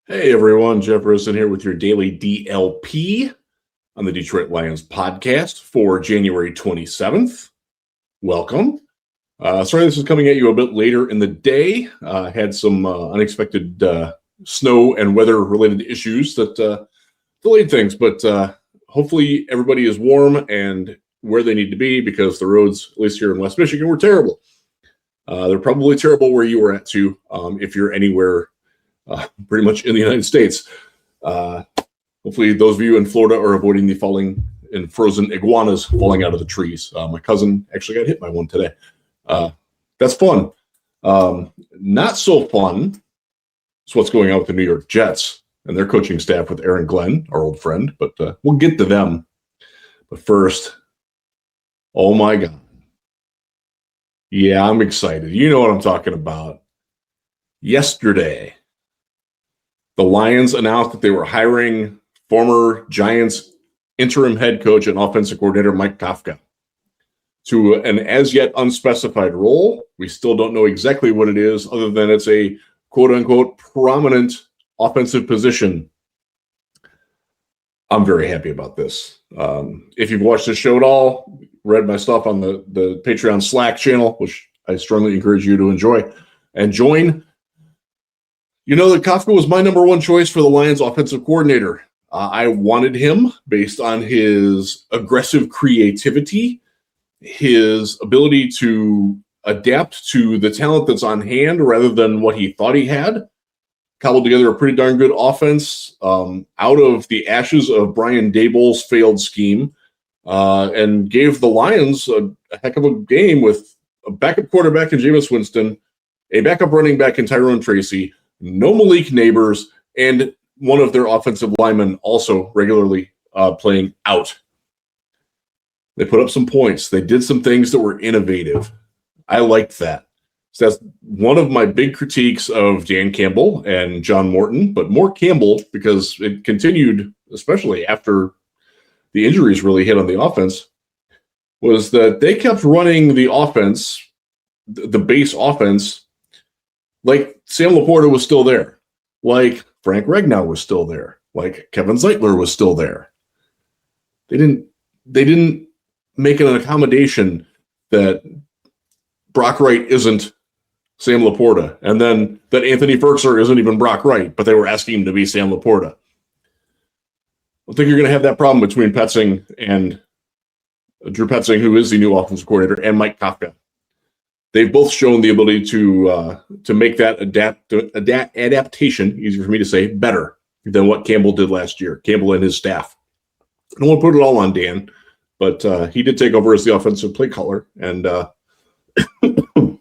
Hey everyone, Jeff Rosen here with your daily DLP on the Detroit Lions podcast for January 27th. Welcome. Sorry this is coming at you a bit later in the day. Had some unexpected snow and weather related issues that delayed things, but hopefully everybody is warm and where they need to be because the roads, at least here in West Michigan, were terrible. They're probably terrible where you were at too, if you're anywhere pretty much in the United States. Hopefully those of you in Florida are avoiding the falling and frozen iguanas falling out of the trees. My cousin actually got hit by one today. That's fun. Not so fun is what's going on with the New York Jets and their coaching staff with Aaron Glenn, our old friend, but we'll get to them. But first, oh my God. Yeah, I'm excited. You know what I'm talking about. Yesterday, the Lions announced that they were hiring former Giants interim head coach and offensive coordinator Mike Kafka to an as yet unspecified role. We still don't know exactly what it is, other than it's a quote-unquote prominent offensive position. I'm very happy about this. If you've watched the show at all, read my stuff on the Patreon Slack channel, which I strongly encourage you to enjoy and join, you know that Kafka was my number one choice for the Lions offensive coordinator. I wanted him based on his aggressive creativity, his ability to adapt to the talent that's on hand rather than what he thought he had. Cobbled together a pretty darn good offense out of the ashes of Brian Daboll's failed scheme and gave the Lions a heck of a game with a backup quarterback in Jameis Winston, a backup running back in Tyrone Tracy, no Malik Nabers, and one of their offensive linemen also regularly playing out. They put up some points. They did some things that were innovative. I liked that. So that's one of my big critiques of Dan Campbell and John Morton, but more Campbell because it continued, especially after the injuries really hit on the offense, was that they kept running the offense, the base offense, like Sam Laporta was still there, like Frank Ragnow was still there, like Kevin Zeitler was still there. They didn't make an accommodation that Brock Wright isn't Sam Laporta, and then that Anthony Firkser isn't even Brock Wright, but they were asking him to be Sam Laporta. I think you're going to have that problem between Petzing and Drew Petzing, who is the new offensive coordinator, and Mike Kafka. They've both shown the ability to make that adaptation, easier for me to say, better than what Campbell did last year, Campbell and his staff. I don't want to put it all on Dan, but he did take over as the offensive play caller, and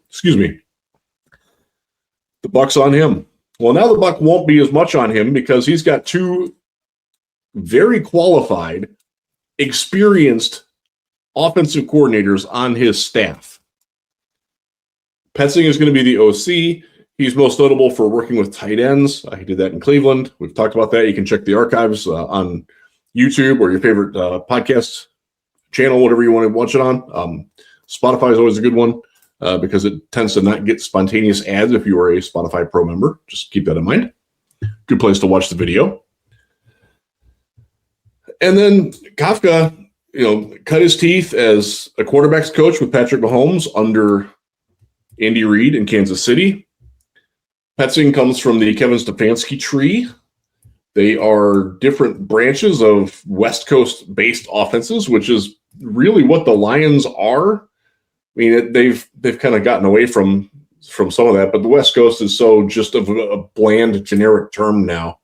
excuse me, the buck's on him. Well, now the buck won't be as much on him because he's got two very qualified, experienced offensive coordinators on his staff. Petzing is going to be the OC. He's most notable for working with tight ends. He did that in Cleveland. We've talked about that. You can check the archives on YouTube or your favorite podcast channel, whatever you want to watch it on. Spotify is always a good one because it tends to not get spontaneous ads if you are a Spotify Pro member. Just keep that in mind. Good place to watch the video. And then Kafka, cut his teeth as a quarterback's coach with Patrick Mahomes under Andy Reid in Kansas City. Petzing comes from the Kevin Stefanski tree. They are different branches of West Coast-based offenses, which is really what the Lions are. I mean, they've kind of gotten away from some of that, but the West Coast is so just of a bland, generic term now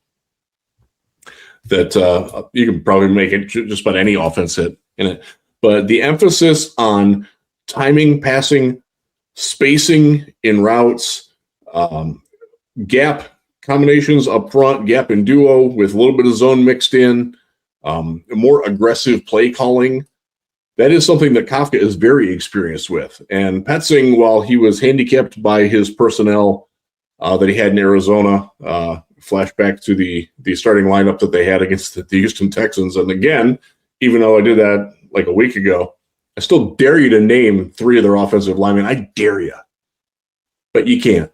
that you can probably make it just about any offense hit in it. But the emphasis on timing, passing, spacing in routes, gap combinations up front, gap and duo with a little bit of zone mixed in, more aggressive play calling. That is something that Kafka is very experienced with. And Petzing, while he was handicapped by his personnel that he had in Arizona, flashback to the starting lineup that they had against the Houston Texans. And again, even though I did that like a week ago, I still dare you to name three of their offensive linemen. I dare you. But you can't.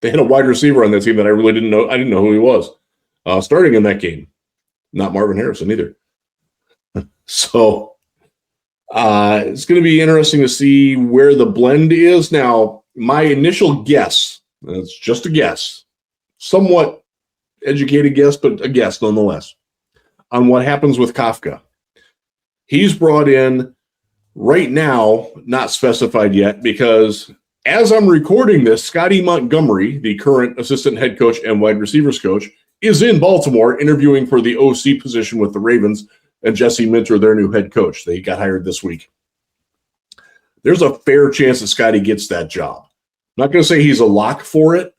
They had a wide receiver on that team that I really didn't know. I didn't know who he was starting in that game. Not Marvin Harrison either. So it's going to be interesting to see where the blend is. Now, my initial guess, and it's just a guess, somewhat educated guess, but a guess nonetheless, on what happens with Kafka. He's brought in right now, not specified yet, because as I'm recording this, Scotty Montgomery, the current assistant head coach and wide receivers coach, is in Baltimore interviewing for the OC position with the Ravens and Jesse Minter, their new head coach. They got hired this week. There's a fair chance that Scotty gets that job. I'm not going to say he's a lock for it,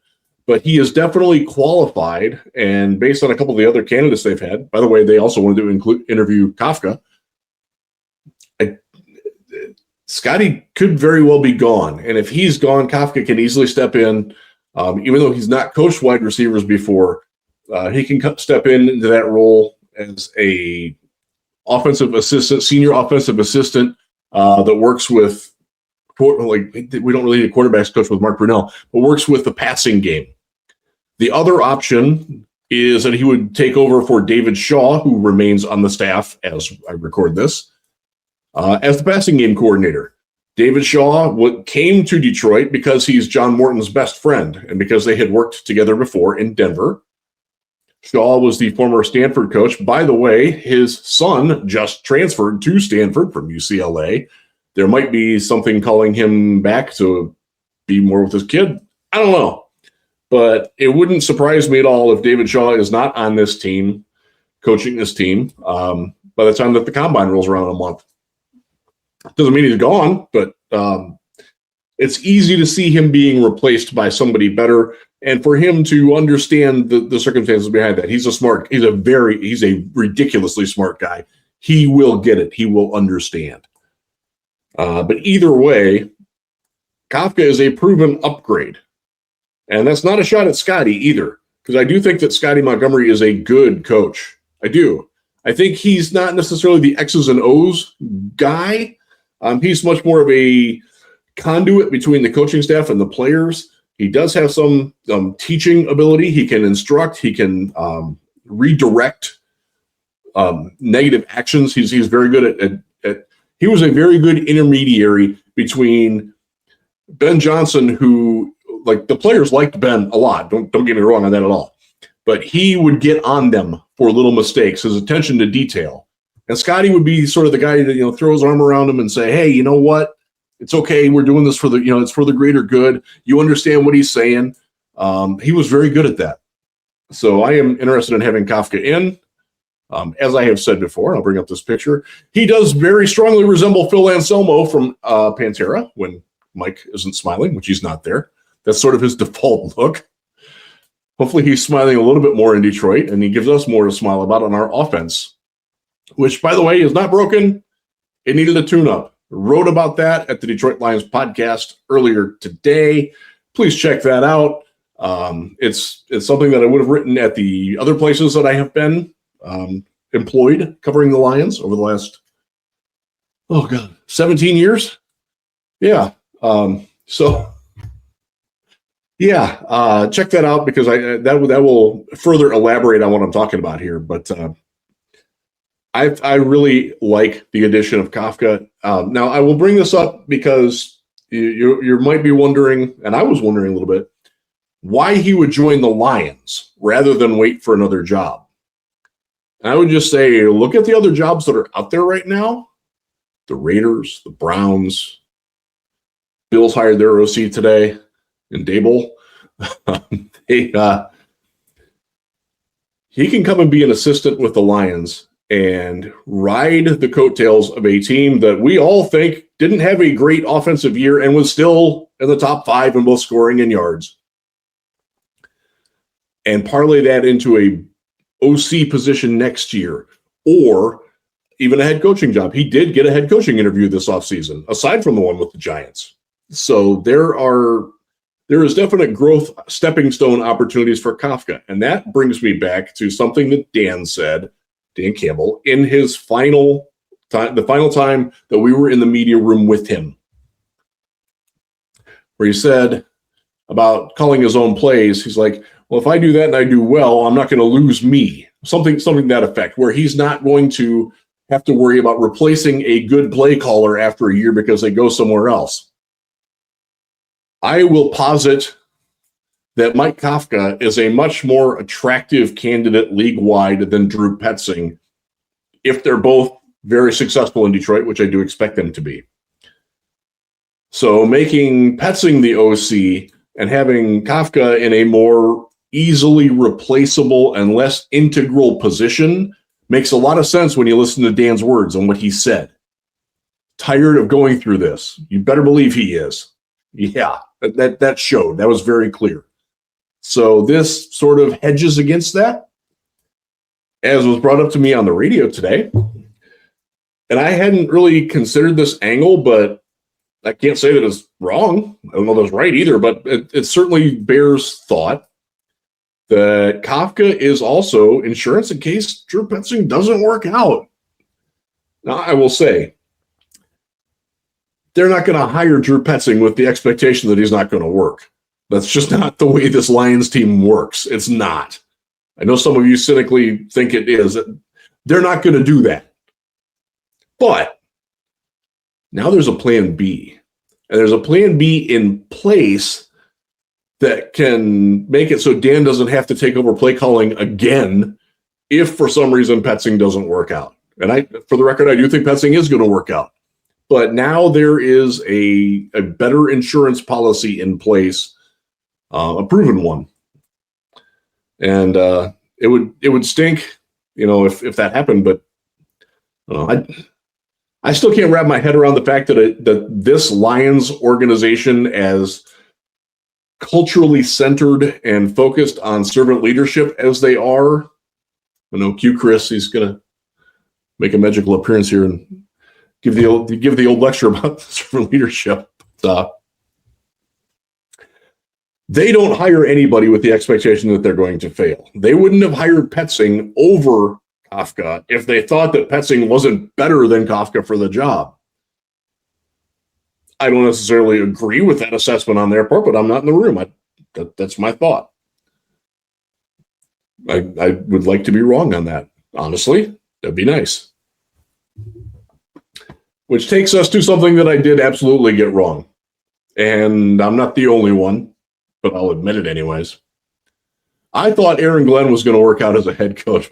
but he is definitely qualified. And based on a couple of the other candidates they've had, by the way, they also wanted to interview Kafka. Scotty could very well be gone. And if he's gone, Kafka can easily step in. Even though he's not coached wide receivers before, he can step into that role as a offensive assistant, senior offensive assistant that works with, like, we don't really need a quarterbacks coach with Mark Brunell, but works with the passing game. The other option is that he would take over for David Shaw, who remains on the staff as I record this, as the passing game coordinator. David Shaw came to Detroit because he's John Morton's best friend and because they had worked together before in Denver. Shaw was the former Stanford coach. By the way, his son just transferred to Stanford from UCLA. There might be something calling him back to be more with his kid. I don't know. But it wouldn't surprise me at all if David Shaw is not on this team, coaching this team, by the time that the combine rolls around in a month. Doesn't mean he's gone, but it's easy to see him being replaced by somebody better, and for him to understand the circumstances behind that. He's a ridiculously smart guy. He will get it. He will understand. But either way, Kafka is a proven upgrade, and that's not a shot at Scotty either, because I do think that Scotty Montgomery is a good coach. I do. I think he's not necessarily the X's and O's guy. He's much more of a conduit between the coaching staff and the players. He does have some teaching ability. He can instruct. He can redirect negative actions. He's very good at. He was a very good intermediary between Ben Johnson, who, like, the players liked Ben a lot. Don't get me wrong on that at all. But he would get on them for little mistakes. His attention to detail. And Scotty would be sort of the guy that, throw his arm around him and say, hey, you know what? It's okay. We're doing this for the, it's for the greater good. You understand what he's saying. He was very good at that. So I am interested in having Kafka in. As I have said before, I'll bring up this picture. He does very strongly resemble Phil Anselmo from Pantera when Mike isn't smiling, which he's not there. That's sort of his default look. Hopefully he's smiling a little bit more in Detroit, and he gives us more to smile about on our offense, which, by the way, is not broken. It needed a tune-up. Wrote about that at the Detroit Lions podcast earlier today. Please check that out. It's something that I would have written at the other places that I have been employed covering the Lions over the last, 17 years. Yeah. Check that out, because that will further elaborate on what I'm talking about here. But I really like the addition of Kafka. Now, I will bring this up because you might be wondering, and I was wondering a little bit, why he would join the Lions rather than wait for another job. And I would just say, look at the other jobs that are out there right now. The Raiders, the Browns. Bills hired their OC today in Dable. He can come and be an assistant with the Lions and ride the coattails of a team that we all think didn't have a great offensive year and was still in the top 5 in both scoring and yards, and parlay that into a OC position next year, or even a head coaching job. He did get a head coaching interview this offseason, aside from the one with the Giants. So there is definite growth stepping stone opportunities for Kafka. And that brings me back to something that Dan said, Dan Campbell, in his final time, the final time that we were in the media room with him, where he said, about calling his own plays. He's like, well, if I do that and I do well, I'm not going to lose me. Something to that effect, where he's not going to have to worry about replacing a good play caller after a year because they go somewhere else. I will posit that Mike Kafka is a much more attractive candidate league-wide than Drew Petzing, if they're both very successful in Detroit, which I do expect them to be. So making Petzing the OC and having Kafka in a more easily replaceable and less integral position makes a lot of sense when you listen to Dan's words and what he said. Tired of going through this. You better believe he is. Yeah, that showed. That was very clear. So this sort of hedges against that, as was brought up to me on the radio today. And I hadn't really considered this angle, but I can't say that it's wrong. I don't know that it's right either, but it certainly bears thought that Kafka is also insurance in case Drew Petzing doesn't work out. Now, I will say, they're not going to hire Drew Petzing with the expectation that he's not going to work. That's just not the way this Lions team works. It's not. I know some of you cynically think it is. They're not going to do that. But now there's a plan B. And there's a plan B in place that can make it so Dan doesn't have to take over play calling again if for some reason Petzing doesn't work out. And for the record, I do think Petzing is going to work out. But now there is a better insurance policy in place, a proven one. And it would stink, if that happened. But I still can't wrap my head around the fact that this Lions organization, as culturally centered and focused on servant leadership as they are, Q Chris, he's gonna make a magical appearance here and give the old lecture about servant leadership. They don't hire anybody with the expectation that they're going to fail. They wouldn't have hired Petzing over Kafka if they thought that Petzing wasn't better than Kafka for the job. I don't necessarily agree with that assessment on their part, but I'm not in the room. That's my thought. I would like to be wrong on that. Honestly, that'd be nice. Which takes us to something that I did absolutely get wrong. And I'm not the only one, but I'll admit it anyways. I thought Aaron Glenn was going to work out as a head coach.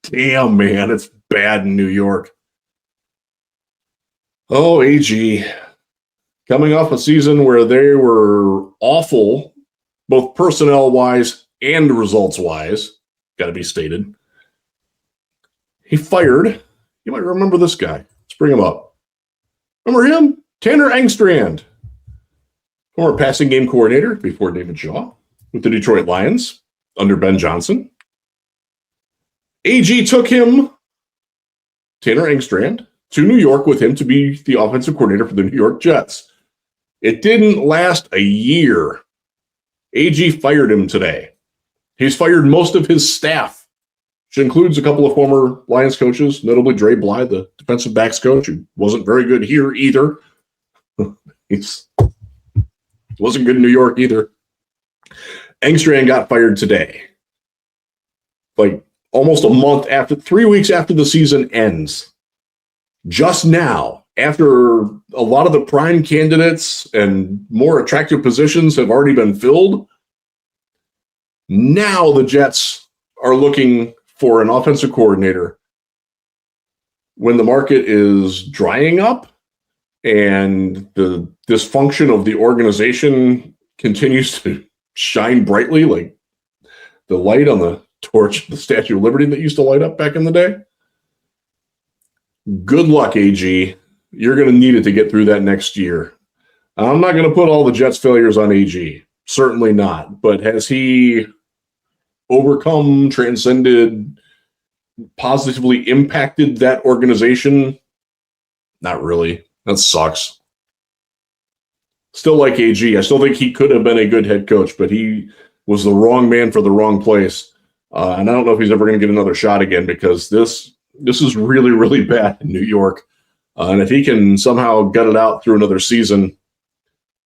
Damn, man, it's bad in New York. Oh, AG. Coming off a season where they were awful, both personnel-wise and results-wise, got to be stated. He fired, you might remember this guy. Let's bring him up. Remember him? Tanner Engstrand, former passing game coordinator before David Shaw with the Detroit Lions under Ben Johnson. AG took him, Tanner Engstrand, to New York with him to be the offensive coordinator for the New York Jets. It didn't last a year. AG fired him today. He's fired most of his staff, which includes a couple of former Lions coaches, notably Dre Bly, the defensive backs coach, who wasn't very good here either. He wasn't good in New York either. Engstrand got fired today. Like almost a month after, 3 weeks after the season ends. Just now, after a lot of the prime candidates and more attractive positions have already been filled, now the Jets are looking for an offensive coordinator when the market is drying up and the dysfunction of the organization continues to shine brightly like the light on the torch of the Statue of Liberty that used to light up back in the day. Good luck, AG. You're going to need it to get through that next year. I'm not going to put all the Jets' failures on AG. Certainly not. But has he overcome, transcended, positively impacted that organization? Not really. That sucks. Still like AG. I still think he could have been a good head coach, but he was the wrong man for the wrong place. And I don't know if he's ever going to get another shot again because this is really, really bad in New York. And if he can somehow gut it out through another season.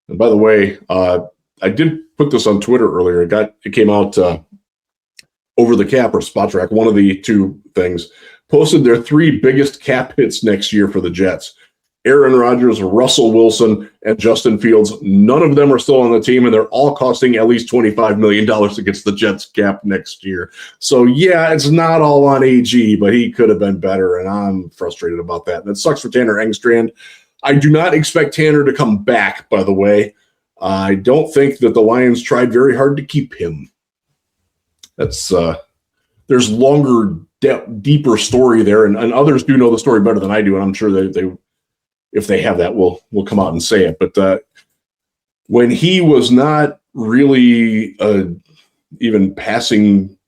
And by the way, I did put this on Twitter earlier. It came out Over the Cap or Spot Track, one of the two things, posted their 3 biggest cap hits next year for the Jets. Aaron Rodgers, Russell Wilson, and Justin Fields. None of them are still on the team, and they're all costing at least $25 million against the Jets cap next year. So, yeah, it's not all on AG, but he could have been better, and I'm frustrated about that. And it sucks for Tanner Engstrand. I do not expect Tanner to come back, by the way. I don't think that the Lions tried very hard to keep him. That's there's longer, deeper story there, and others do know the story better than I do, and I'm sure they if they have that, will come out and say it. But when he was not really even passing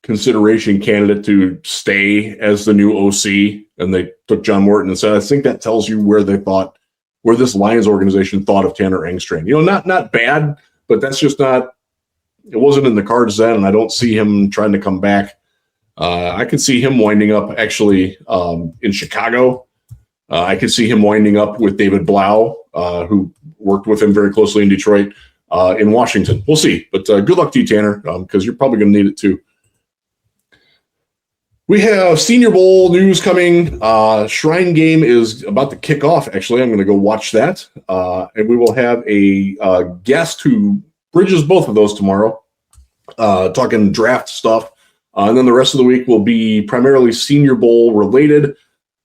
consideration candidate to stay as the new OC, and they took John Morton and said, I think that tells you where this Lions organization thought of Tanner Engstrand. Not bad, but that's just not. It wasn't in the cards then, and I don't see him trying to come back. I could see him winding up actually in Chicago. I could see him winding up with David Blau, who worked with him very closely in Detroit, in Washington. We'll see. But good luck to you, Tanner, because you're probably going to need it too. We have Senior Bowl news coming. Shrine game is about to kick off, actually. I'm going to go watch that. And we will have a guest who bridges both of those tomorrow, talking draft stuff. And then the rest of the week will be primarily Senior Bowl related.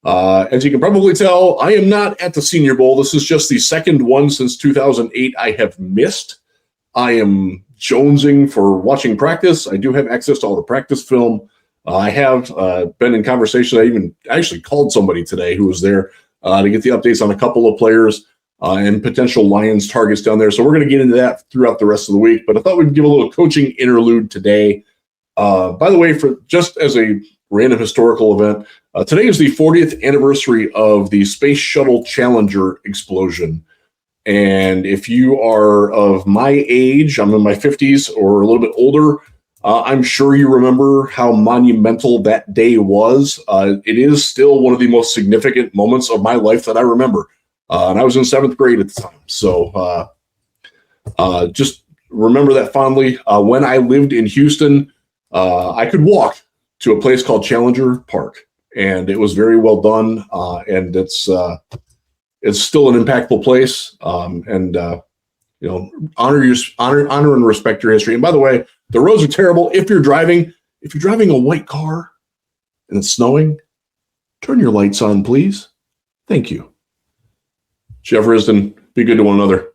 As you can probably tell, I am not at the Senior Bowl. This is just the second one since 2008 I have missed. I am jonesing for watching practice. I do have access to all the practice film. I have been in conversation. I even actually called somebody today who was there to get the updates on a couple of players and potential Lions targets down there. So we're going to get into that throughout the rest of the week. But I thought we'd give a little coaching interlude today. By the way, for just as a random historical event, today is the 40th anniversary of the Space Shuttle Challenger explosion. And if you are of my age, I'm in my 50s or a little bit older, I'm sure you remember how monumental that day was. It is still one of the most significant moments of my life that I remember. And I was in 7th grade at the time. So just remember that fondly. When I lived in Houston, I could walk to a place called Challenger Park, and it was very well done. And it's still an impactful place. Honor and respect your history. And by the way, the roads are terrible. If you're driving a white car and it's snowing, turn your lights on, please. Thank you. Jeff Risden, be good to one another.